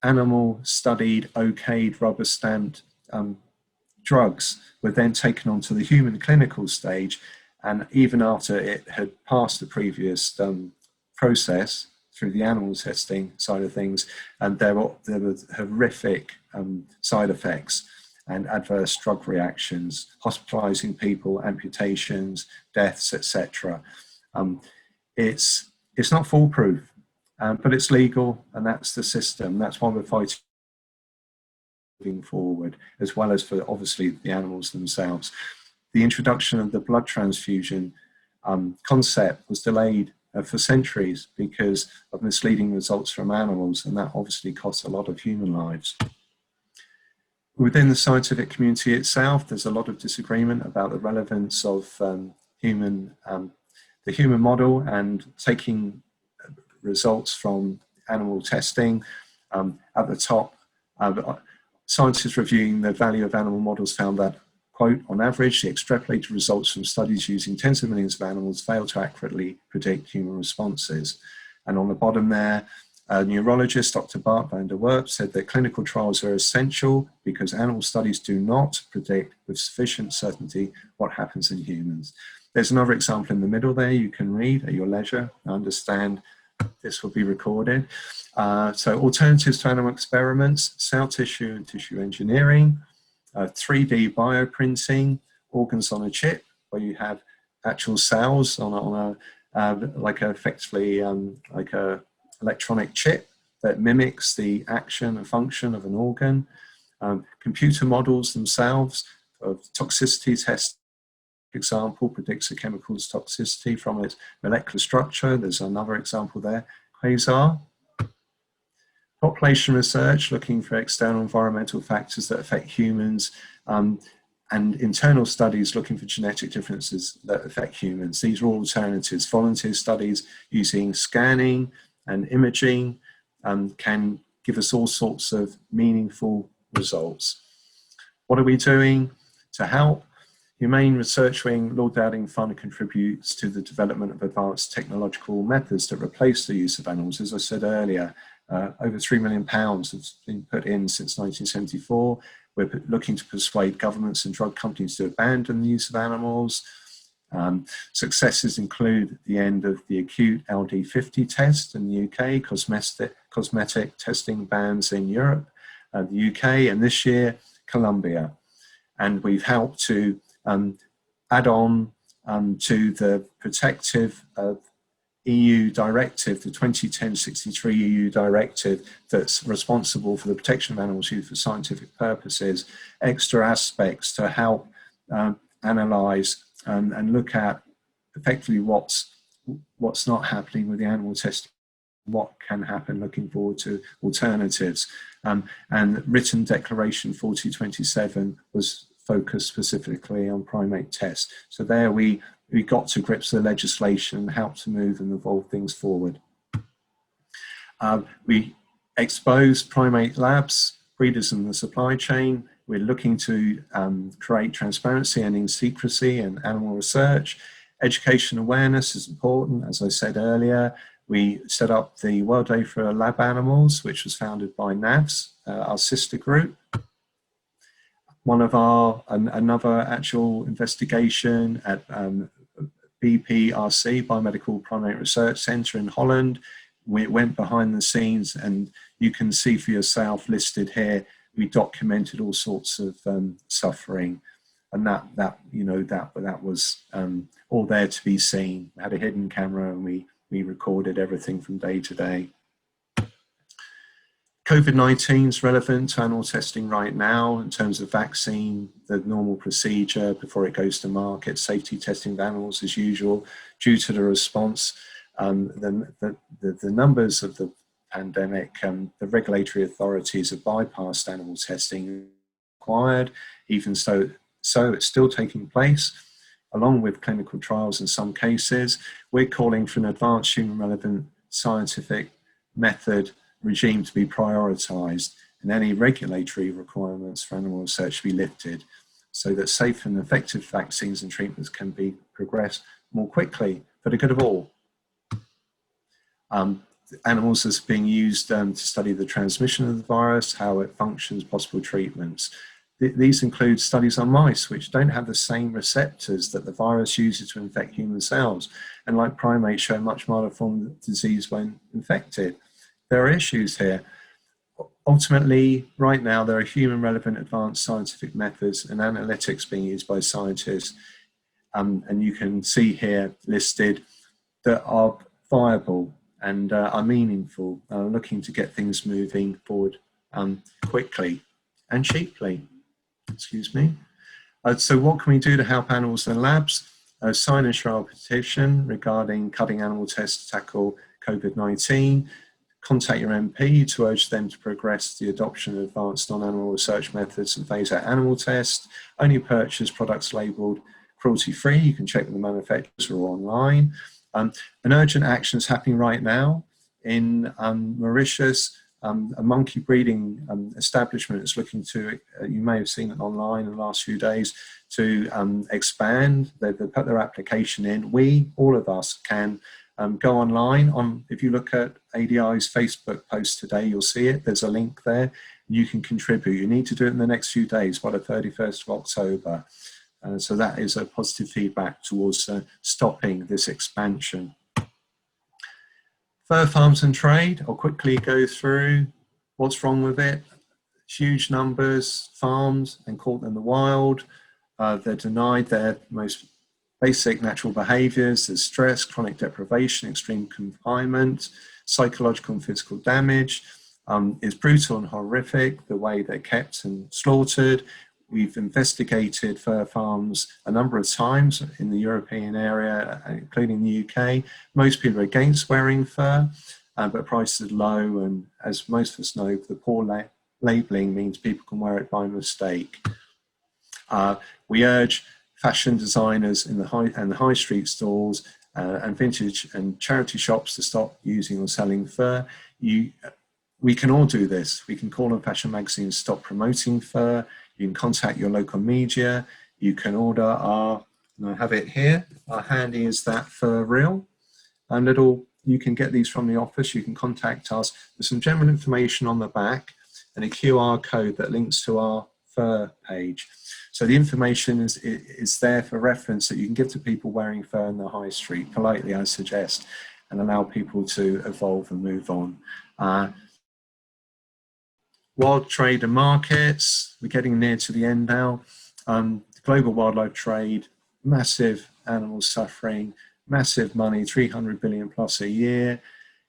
animal studied, okayed, rubber stamped drugs were then taken onto the human clinical stage, and even after it had passed the previous process through the animal testing side of things, and there were horrific side effects and adverse drug reactions, hospitalizing people, amputations, deaths, etc. It's not foolproof, but it's legal, and that's the system. That's why we're fighting moving forward, as well as for obviously the animals themselves. The introduction of the blood transfusion concept was delayed for centuries because of misleading results from animals, and that obviously costs a lot of human lives. Within the scientific community itself, there's a lot of disagreement about the relevance of the human model and taking results from animal testing. At the top, scientists reviewing the value of animal models found that, quote, on average, the extrapolated results from studies using tens of millions of animals fail to accurately predict human responses. And on the bottom there, neurologist Dr. Bart van der Werp said that clinical trials are essential because animal studies do not predict with sufficient certainty what happens in humans. There's another example in the middle there you can read at your leisure. I understand this will be recorded. So alternatives to animal experiments, cell tissue and tissue engineering, 3D bioprinting, organs on a chip, where you have actual cells on a like effectively like a electronic chip that mimics the action and function of an organ. Computer models themselves of toxicity test example predicts a chemical's toxicity from its molecular structure. There's another example there, quasar. Population research looking for external environmental factors that affect humans, and internal studies looking for genetic differences that affect humans. These are all alternatives. Volunteer studies using scanning and imaging can give us all sorts of meaningful results. What are we doing to help? Humane Research Wing Lord Dowding Fund contributes to the development of advanced technological methods that replace the use of animals. As I said earlier, over £3 million has been put in since 1974. We're looking to persuade governments and drug companies to abandon the use of animals. Successes include the end of the acute LD50 test in the UK, cosmetic testing bans in Europe, the UK, and this year, Colombia. And we've helped to add on to the protective EU directive, the 2010-63 EU directive that's responsible for the protection of animals used for scientific purposes, extra aspects to help analyse and look at effectively what's not happening with the animal testing, what can happen, looking forward to alternatives. And written declaration 4027 was focused specifically on primate tests. So there we got to grips with the legislation, helped to move and evolve things forward. We exposed primate labs, breeders in the supply chain. We're looking to create transparency and in secrecy in animal research. Education awareness is important. As I said earlier, we set up the World Day for Lab Animals, which was founded by NAVS, our sister group. One of another actual investigation at BPRC, Biomedical Primate Research Centre in Holland. We went behind the scenes, and you can see for yourself listed here, we documented all sorts of suffering, and that was all there to be seen. We had a hidden camera, and we recorded everything from day to day. COVID-19 is relevant to animal testing right now in terms of vaccine, the normal procedure before it goes to market, safety testing of animals as usual. Due to the response, the numbers of the pandemic, the regulatory authorities have bypassed animal testing required, even so it's still taking place, along with clinical trials in some cases. We're calling for an advanced human relevant scientific method regime to be prioritised, and any regulatory requirements for animal research to be lifted so that safe and effective vaccines and treatments can be progressed more quickly for the good of all. Animals is being used to study the transmission of the virus, how it functions, possible treatments. These include studies on mice, which don't have the same receptors that the virus uses to infect human cells, and like primates show much milder form of disease when infected. There are issues here. Ultimately, right now, there are human relevant advanced scientific methods and analytics being used by scientists, and you can see here listed that are viable and are meaningful, looking to get things moving forward quickly and cheaply. Excuse me. So what can we do to help animals in labs? Sign and share a petition regarding cutting animal tests to tackle COVID-19. Contact your MP to urge them to progress the adoption of advanced non-animal research methods and phase out animal tests. Only purchase products labelled cruelty-free. You can check with the manufacturers or online. An urgent action is happening right now in Mauritius. A monkey breeding establishment is looking to, you may have seen it online in the last few days, to expand. They've put their application in. We, all of us, can Go online. If you look at ADI's Facebook post today, you'll see it. There's a link there. You can contribute. You need to do it in the next few days, by the 31st of October. So that is a positive feedback towards stopping this expansion. Fur farms and trade, I'll quickly go through what's wrong with it. Huge numbers, farms and caught in the wild. They're denied their most basic natural behaviours. There's stress, chronic deprivation, extreme confinement, psychological and physical damage. It's brutal and horrific, the way they're kept and slaughtered. We've investigated fur farms a number of times in the European area, including the UK. Most people are against wearing fur, but prices are low, and as most of us know, the poor labelling means people can wear it by mistake. We urge fashion designers in the high street stores and vintage and charity shops to stop using or selling fur. We can all do this. We can call on fashion magazines to stop promoting fur. You can contact your local media. You can order and I have it here. Our handy is that fur reel. You can get these from the office. You can contact us. There's some general information on the back and a QR code that links to our fur page. So the information is there for reference that you can give to people wearing fur in the high street, politely I suggest, and allow people to evolve and move on. Wild trade and markets, we're getting near to the end now. Global wildlife trade, massive animal suffering, massive money, 300 billion plus a year.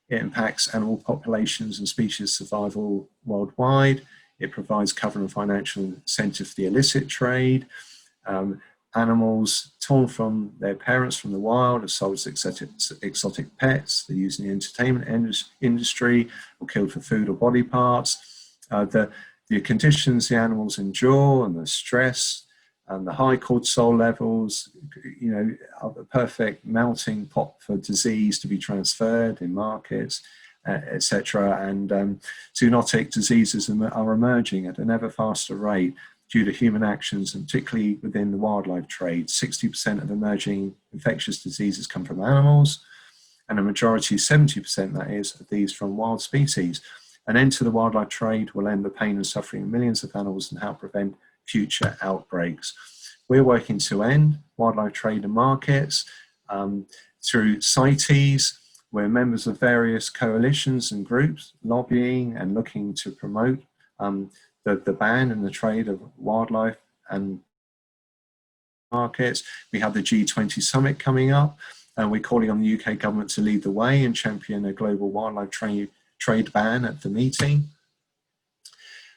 It impacts animal populations and species survival worldwide. It provides cover and financial incentive for the illicit trade. Animals torn from their parents from the wild are sold as exotic pets. They're used in the entertainment industry or killed for food or body parts. The conditions the animals endure and the stress and the high cortisol levels, are the perfect melting pot for disease to be transferred in markets, etc. And zoonotic diseases are emerging at an ever faster rate due to human actions, and particularly within the wildlife trade. 60% of emerging infectious diseases come from animals, and a majority, 70% that is, of these from wild species. An end to the wildlife trade will end the pain and suffering of millions of animals and help prevent future outbreaks. We're working to end wildlife trade and markets through CITES. We're members of various coalitions and groups lobbying and looking to promote the ban and the trade of wildlife and markets. We have the G20 summit coming up, and we're calling on the UK government to lead the way and champion a global wildlife trade ban at the meeting.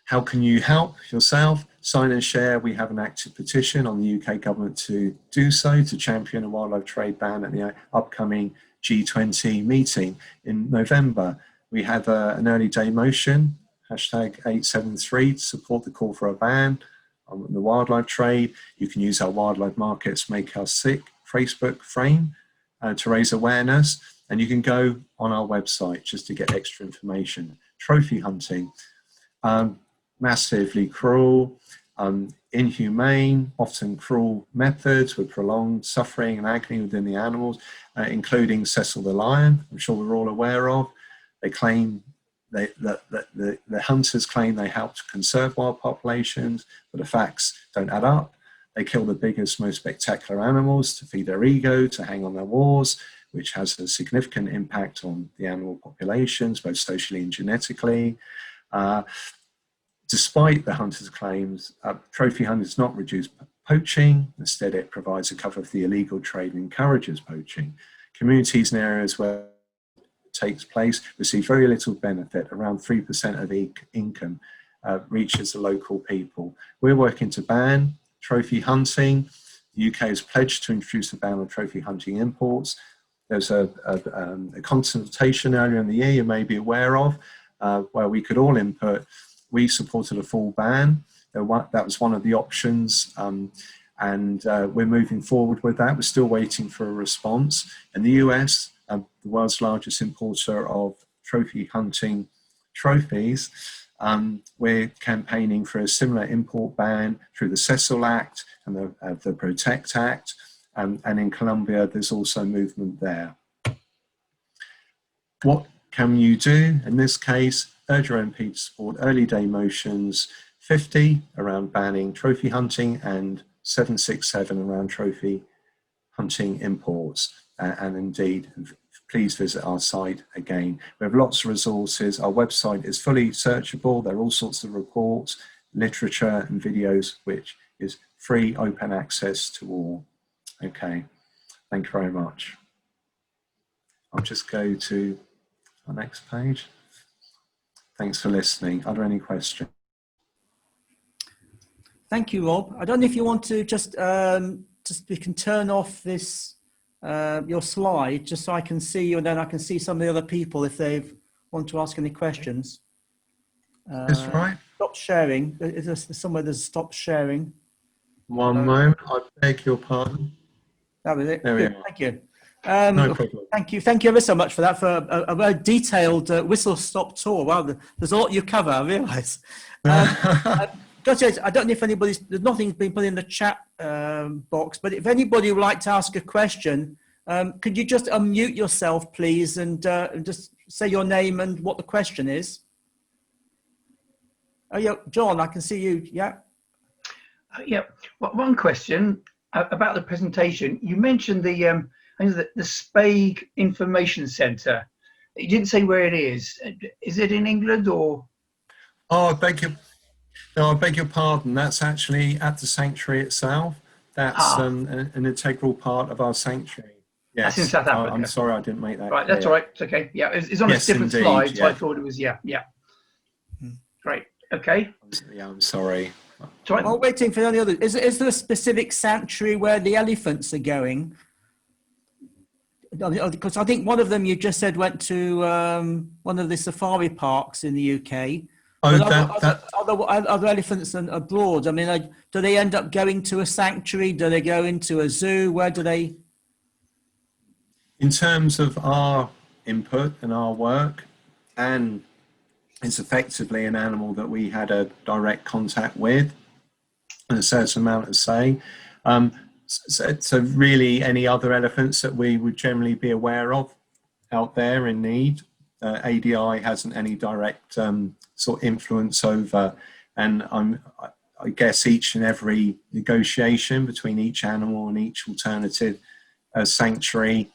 How can you help yourself? Sign and share. We have an active petition on the UK government to do so, to champion a wildlife trade ban at the upcoming G20 meeting in November. We have an early day motion, #873, to support the call for a ban on the wildlife trade. You can use our Wildlife Markets Make Us Sick Facebook frame to raise awareness. And you can go on our website just to get extra information. Trophy hunting, massively cruel, inhumane, often cruel methods with prolonged suffering and agony within the animals, including Cecil the lion, I'm sure we're all aware of. They claim the hunters claim they help to conserve wild populations, but the facts don't add up. They kill the biggest, most spectacular animals to feed their ego, to hang on their walls, which has a significant impact on the animal populations, both socially and genetically. Despite the hunters' claims, trophy hunting does not reduce poaching. Instead, it provides a cover for the illegal trade and encourages poaching. Communities in areas where it takes place receive very little benefit. Around 3% of the income reaches the local people. We're working to ban trophy hunting. The UK has pledged to introduce a ban on trophy hunting imports. There's a consultation earlier in the year you may be aware of, where we could all input. We supported a full ban. That was one of the options, and we're moving forward with that. We're still waiting for a response. In the US, the world's largest importer of trophy hunting trophies, we're campaigning for a similar import ban through the Cecil Act and the Protect Act. And in Colombia, there's also movement there. what can you do? In this case, urge your MP to support early day motions 50 around banning trophy hunting and 767 around trophy hunting imports. And indeed, please visit our site again. We have lots of resources. Our website is fully searchable. There are all sorts of reports, literature and videos, which is free, open access to all. Okay, thank you very much. I'll just go to our next page. Thanks for listening. Are there any questions? Thank you, Rob. I don't know if you want to just we can turn off this your slide just so I can see you, and then I can see some of the other people if they want to ask any questions. That's right. Stop sharing. Is there somewhere there's stop sharing? One moment. I beg your pardon. That was it. There we Good. are. Thank you. No problem. Thank you. Thank you ever so much for that, for a very detailed whistle-stop tour. Wow, there's a lot you cover, I realise. Jade, I don't know if there's nothing been put in the chat box, but if anybody would like to ask a question, could you just unmute yourself, please, and just say your name and what the question is? Oh, yeah, John, I can see you. Yeah. Yeah. Well, one question about the presentation. You mentioned the Spague Information Centre. You didn't say where it is. Is it in England or? Oh, I beg your pardon. That's actually at the sanctuary itself. That's an integral part of our sanctuary. Yes. That's in South Africa. I'm sorry I didn't make that right. clear. That's all right. It's okay. Yeah, it's on a different indeed, slide, so yeah. I thought it was yeah. Great. Okay. Yeah, I'm sorry. Right. While waiting for any other, is there a specific sanctuary where the elephants are going? Because I think one of them you just said went to one of the safari parks in the UK. Oh, other elephants abroad. I mean, do they end up going to a sanctuary? Do they go into a zoo? Where do they? In terms of our input and our work, and it's effectively an animal that we had a direct contact with and a certain amount of say. So really any other elephants that we would generally be aware of out there in need, ADI hasn't any direct sort of influence over, and I guess each and every negotiation between each animal and each alternative sanctuary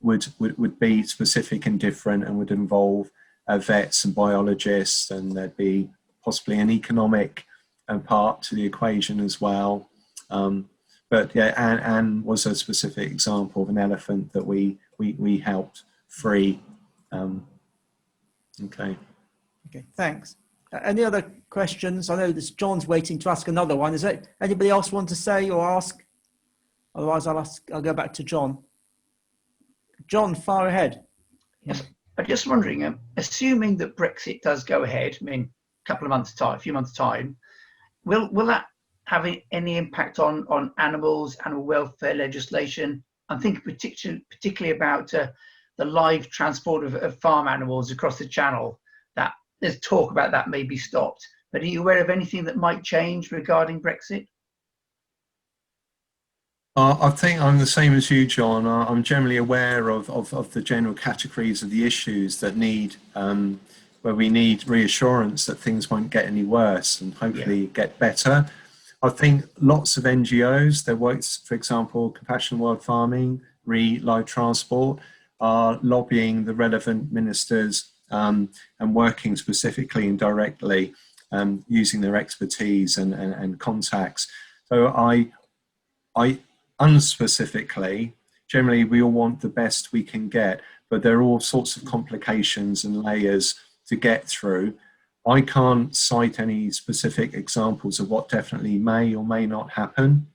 would be specific and different, and would involve vets and biologists, and there'd be possibly an economic part to the equation as well. But yeah, Anne was a specific example of an elephant that we helped free. Okay. Okay, thanks. Any other questions? I know this John's waiting to ask another one. Is there anybody else want to say or ask? Otherwise, I'll go back to John. John, far ahead. Yes. I'm just wondering, assuming that Brexit does go ahead, I mean, a few months' time, will that have any impact on animals, animal welfare legislation? I'm thinking particularly about the live transport of farm animals across the channel. That there's talk about that may be stopped. But are you aware of anything that might change regarding Brexit? I think I'm the same as you, John. I'm generally aware of the general categories of the issues that need, where we need reassurance that things won't get any worse and hopefully get better. I think lots of NGOs, their works, for example, Compassion World Farming, Live Transport, are lobbying the relevant ministers and working specifically and directly, using their expertise and contacts. So I unspecifically, generally we all want the best we can get, but there are all sorts of complications and layers to get through. I can't cite any specific examples of what definitely may or may not happen,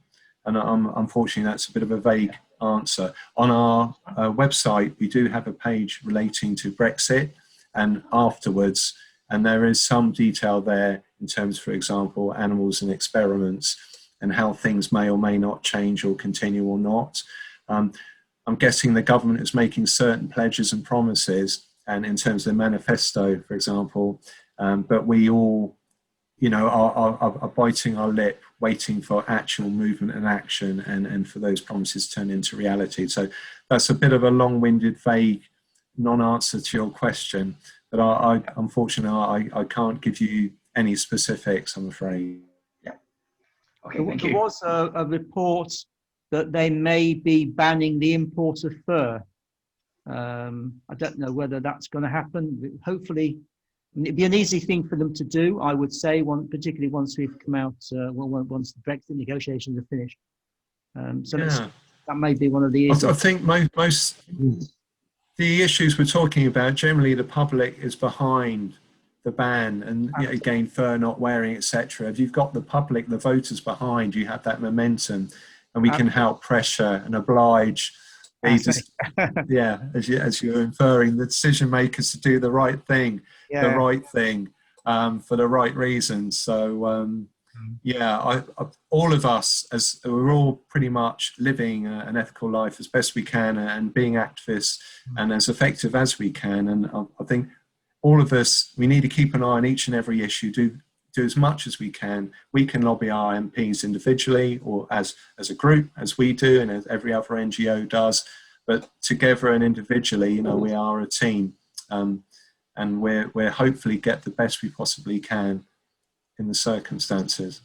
and unfortunately that's a bit of a vague answer. On our website we do have a page relating to Brexit and afterwards, and there is some detail there in terms, for example, animals and experiments, and how things may or may not change or continue or not. I'm guessing the government is making certain pledges and promises, and in terms of the manifesto, for example, but we all, are biting our lip, waiting for actual movement and action, and for those promises to turn into reality. So that's a bit of a long-winded, vague non-answer to your question, but I unfortunately I can't give you any specifics, I'm afraid. Okay, thank There you. was a report that they may be banning the import of fur. I don't know whether that's going to happen. Hopefully, it'd be an easy thing for them to do, I would say, particularly once we've come out, once the Brexit negotiations are finished. That may be one of the issues. I think most the issues we're talking about, generally the public is behind the ban, and again, fur not wearing, etc. If you've got the public, the voters behind, you have that momentum, and we can help pressure and oblige as you're inferring, the decision makers to do the right thing, for the right reasons. So all of us, as we're all pretty much living an ethical life as best we can and being activists and as effective as we can. And I think all of us, we need to keep an eye on each and every issue, do as much as we can. We can lobby our MPs individually or as a group, as we do, and as every other NGO does. But together and individually, we are a team, and we're hopefully get the best we possibly can in the circumstances.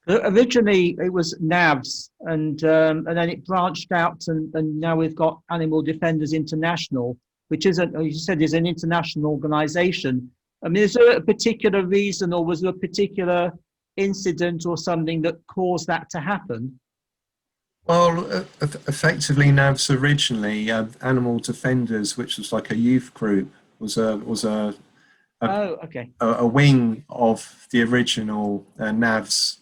Originally, it was NAVS, and then it branched out, and now we've got Animal Defenders International, which is, you said, is an international organisation. I mean, is there a particular reason, or was there a particular incident or something that caused that to happen? Well, effectively, NAVS originally, Animal Defenders, which was like a youth group, was a wing of the original NAVS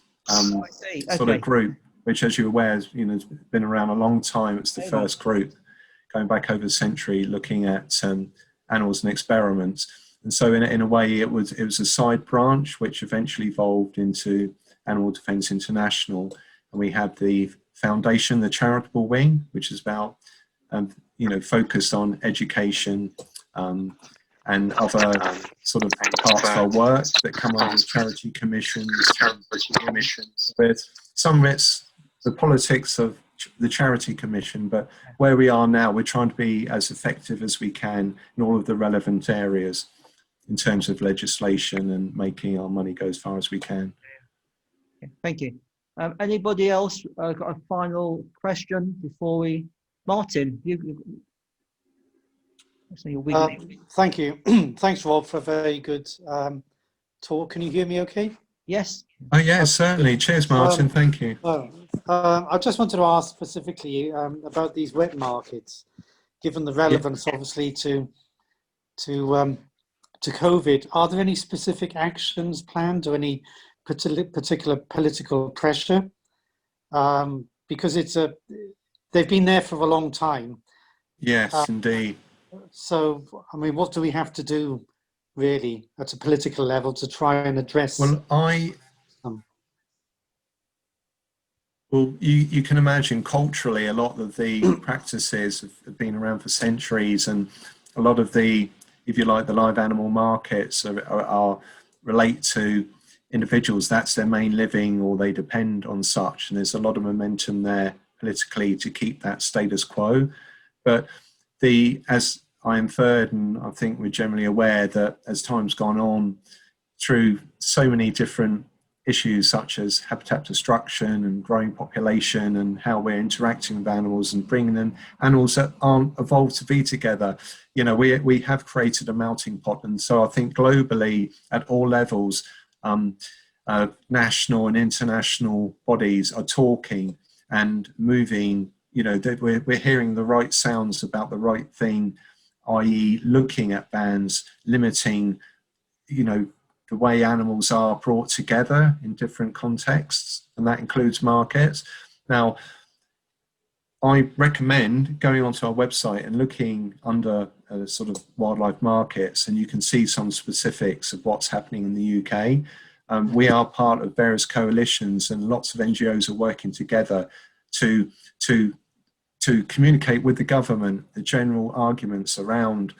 sort of group, which, as you're aware, has been around a long time. It's the first group going back over a century looking at animals and experiments. And so in a way, it was a side branch which eventually evolved into Animal Defence International. And we have the foundation, the charitable wing, which is about focused on education and other sort of parts of our work that come under charity commissions. With some of it's the politics of the charity commission, but where we are now, we're trying to be as effective as we can in all of the relevant areas in terms of legislation and making our money go as far as we can. Thank you. Anybody else got a final question before we? Martin, thank you. Thanks, Rob, for a very good talk. Can you hear me okay? Yes. Oh, yeah, certainly. Cheers, Martin. Thank you. I just wanted to ask specifically about these wet markets, given the relevance, obviously, to COVID. Are there any specific actions planned or any particular political pressure? Because they've been there for a long time. Yes, indeed. So, I mean, what do we have to do, really, at a political level to try and address? Well, you can imagine culturally a lot of the practices have been around for centuries, and a lot of the, if you like, the live animal markets are relate to individuals. That's their main living, or they depend on such, and there's a lot of momentum there politically to keep that status quo. But as I inferred, and I think we're generally aware that as time's gone on, through so many different issues such as habitat destruction and growing population and how we're interacting with animals and bringing them animals that aren't evolved to be together, we have created a melting pot. And so I think globally at all levels, national and international bodies are talking and moving. We're hearing the right sounds about the right thing, i.e. looking at bans, limiting, the way animals are brought together in different contexts, and that includes markets. Now, I recommend going onto our website and looking under sort of wildlife markets, and you can see some specifics of what's happening in the UK. We are part of various coalitions, and lots of NGOs are working together to communicate with the government the general arguments around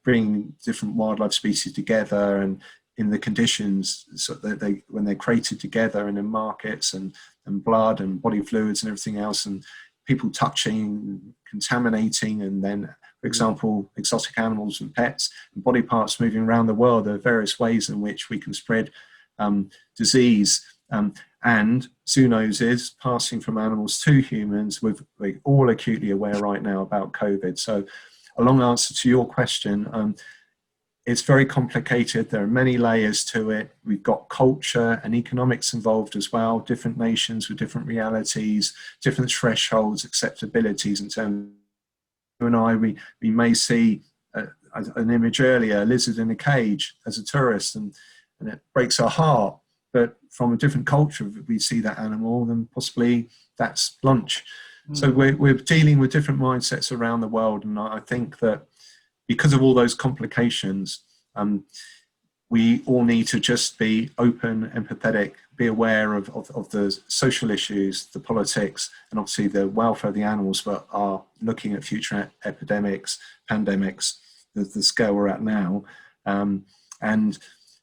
bringing different wildlife species together and in the conditions so that when they're created together and in markets and blood and body fluids and everything else, and people touching, contaminating, and then for example, exotic animals and pets and body parts moving around the world. There are various ways in which we can spread disease and zoonoses passing from animals to humans. We're all acutely aware right now about COVID. So a long answer to your question, it's very complicated. There are many layers to it. We've got culture and economics involved as well, different nations with different realities, different thresholds, acceptabilities in terms of you and I, we may see an image earlier, a lizard in a cage as a tourist, and it breaks our heart. But from a different culture, if we see that animal, then possibly that's lunch. So we're dealing with different mindsets around the world. And I think that because of all those complications, we all need to just be open, empathetic, be aware of the social issues, the politics, and obviously the welfare of the animals, but are looking at future epidemics, pandemics, the scale we're at now, and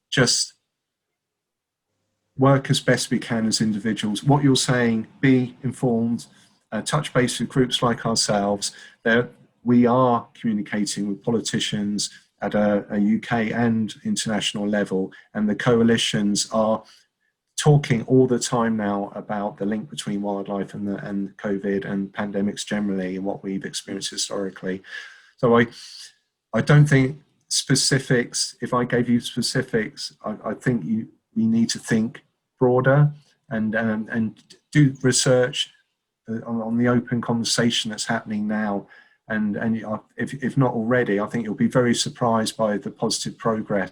just work as best we can as individuals. What you're saying, be informed, touch base with groups like ourselves. We are communicating with politicians at a UK and international level, and the coalitions are talking all the time now about the link between wildlife and COVID and pandemics generally and what we've experienced historically. So I don't think specifics, if I gave you specifics, I think we need to think broader and do research on the open conversation that's happening now. And if not already, I think you'll be very surprised by the positive progress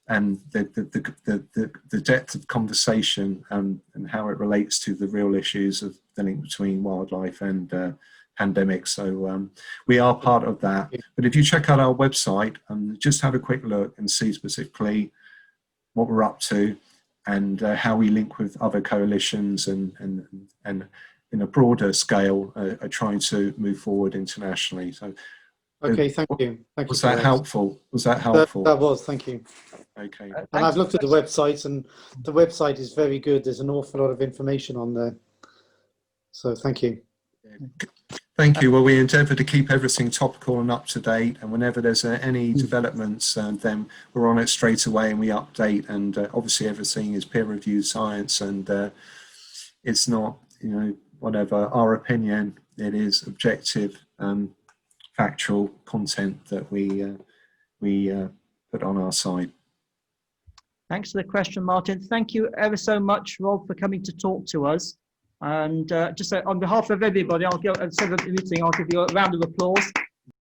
and the depth of conversation and how it relates to the real issues of the link between wildlife and pandemics. So we are part of that. But if you check out our website and just have a quick look and see specifically what we're up to and how we link with other coalitions and in a broader scale are trying to move forward internationally. So, okay, thank you. Thank you. Was that helpful? Was that helpful? That was, thank you. Okay. And I've looked at the website, and the website is very good. There's an awful lot of information on there. So thank you. Thank you. Well, we endeavour to keep everything topical and up to date, and whenever there's any developments, then we're on it straight away and we update. And obviously everything is peer-reviewed science, and it's not, whatever our opinion, it is objective, factual content that we put on our site. Thanks for the question, Martin. Thank you ever so much, Rob, for coming to talk to us. And just on behalf of everybody, I'll give you a round of applause.